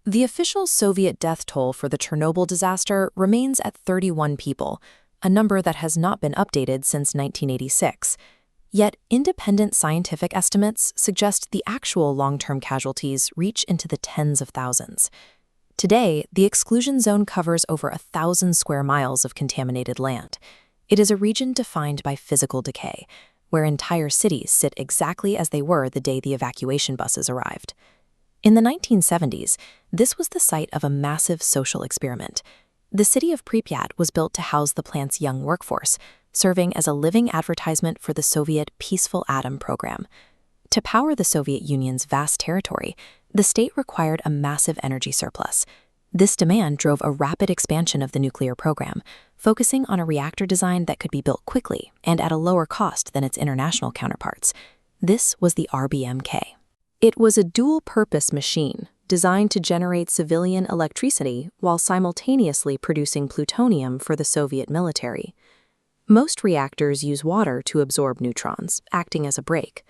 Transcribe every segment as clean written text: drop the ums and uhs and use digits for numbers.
The official Soviet death toll for the Chernobyl disaster remains at 31 people, a number that has not been updated since 1986. Yet, independent scientific estimates suggest the actual long-term casualties reach into the tens of thousands. Today, the exclusion zone covers over 1,000 square miles of contaminated land. It is a region defined by physical decay, where entire cities sit exactly as they were the day the evacuation buses arrived. In the 1970s, this was the site of a massive social experiment. The city of Pripyat was built to house the plant's young workforce, serving as a living advertisement for the Soviet Peaceful Atom program. To power the Soviet Union's vast territory, the state required a massive energy surplus. This demand drove a rapid expansion of the nuclear program, focusing on a reactor design that could be built quickly and at a lower cost than its international counterparts. This was the RBMK. It was a dual-purpose machine designed to generate civilian electricity while simultaneously producing plutonium for the Soviet military. Most reactors use water to absorb neutrons, acting as a brake.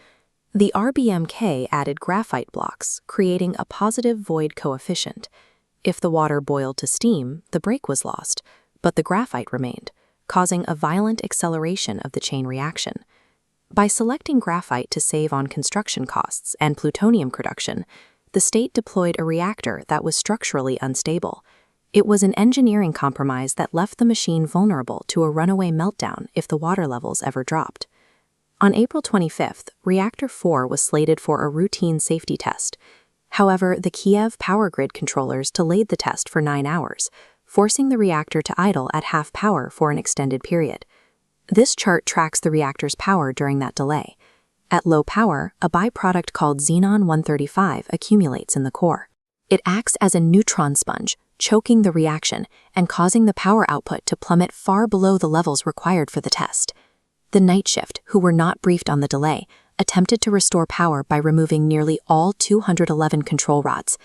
The RBMK added graphite blocks, creating a positive void coefficient. If the water boiled to steam, the brake was lost, but the graphite remained, causing a violent acceleration of the chain reaction. By selecting graphite to save on construction costs and plutonium production, the state deployed a reactor that was structurally unstable. It was an engineering compromise that left the machine vulnerable to a runaway meltdown if the water levels ever dropped. On April 25th, Reactor 4 was slated for a routine safety test. However, the Kiev power grid controllers delayed the test for 9 hours, forcing the reactor to idle at half power for an extended period. This chart tracks the reactor's power during that delay. At low power, a byproduct called Xenon 135 accumulates in the core. It acts as a neutron sponge, choking the reaction and causing the power output to plummet far below the levels required for the test. The night shift, who were not briefed on the delay, attempted to restore power by removing nearly all 211 control rods.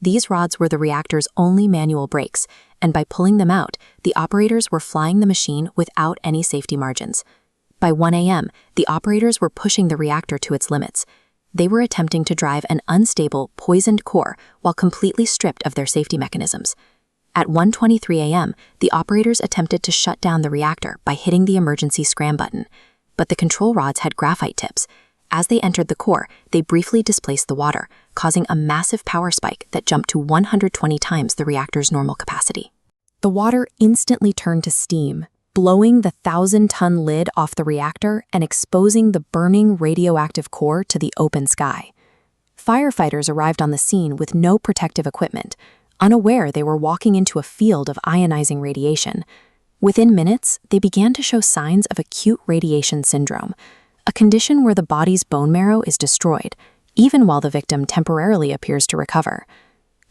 These rods were the reactor's only manual brakes, and by pulling them out, the operators were flying the machine without any safety margins. By 1 a.m., the operators were pushing the reactor to its limits. They were attempting to drive an unstable, poisoned core while completely stripped of their safety mechanisms. At 1:23 a.m., the operators attempted to shut down the reactor by hitting the emergency scram button, but the control rods had graphite tips. As they entered the core, they briefly displaced the water, causing a massive power spike that jumped to 120 times the reactor's normal capacity. The water instantly turned to steam, blowing the 1,000-ton lid off the reactor and exposing the burning radioactive core to the open sky. Firefighters arrived on the scene with no protective equipment, unaware they were walking into a field of ionizing radiation. Within minutes, they began to show signs of acute radiation syndrome, a condition where the body's bone marrow is destroyed, even while the victim temporarily appears to recover.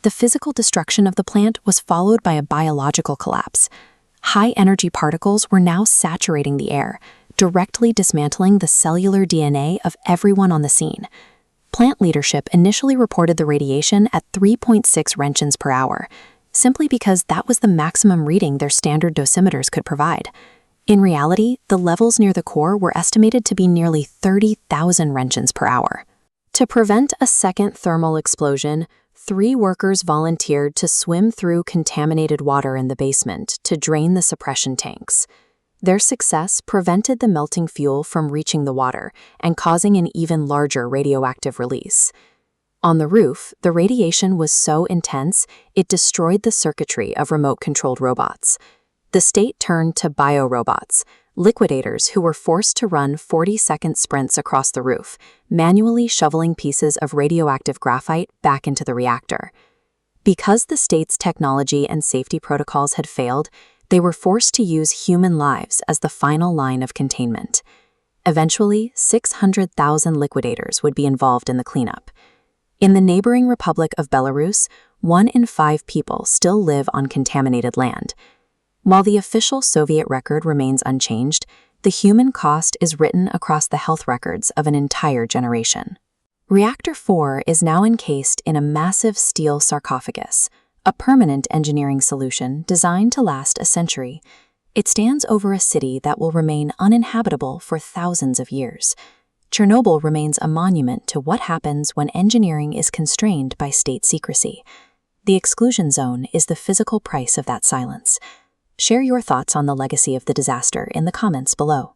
The physical destruction of the plant was followed by a biological collapse. High-energy particles were now saturating the air, directly dismantling the cellular DNA of everyone on the scene. Plant leadership initially reported the radiation at 3.6 roentgens per hour, simply because that was the maximum reading their standard dosimeters could provide. In reality, the levels near the core were estimated to be nearly 30,000 roentgens per hour. To prevent a second thermal explosion, 3 workers volunteered to swim through contaminated water in the basement to drain the suppression tanks. Their success prevented the melting fuel from reaching the water and causing an even larger radioactive release. On the roof, the radiation was so intense it destroyed the circuitry of remote-controlled robots. The state turned to biorobots, liquidators who were forced to run 40-second sprints across the roof, manually shoveling pieces of radioactive graphite back into the reactor. Because the state's technology and safety protocols had failed, they were forced to use human lives as the final line of containment. Eventually, 600,000 liquidators would be involved in the cleanup. In the neighboring Republic of Belarus, 1 in 5 people still live on contaminated land. While the official Soviet record remains unchanged, the human cost is written across the health records of an entire generation. Reactor 4 is now encased in a massive steel sarcophagus, a permanent engineering solution designed to last a century. It stands over a city that will remain uninhabitable for thousands of years. Chernobyl remains a monument to what happens when engineering is constrained by state secrecy. The exclusion zone is the physical price of that silence. Share your thoughts on the legacy of the disaster in the comments below.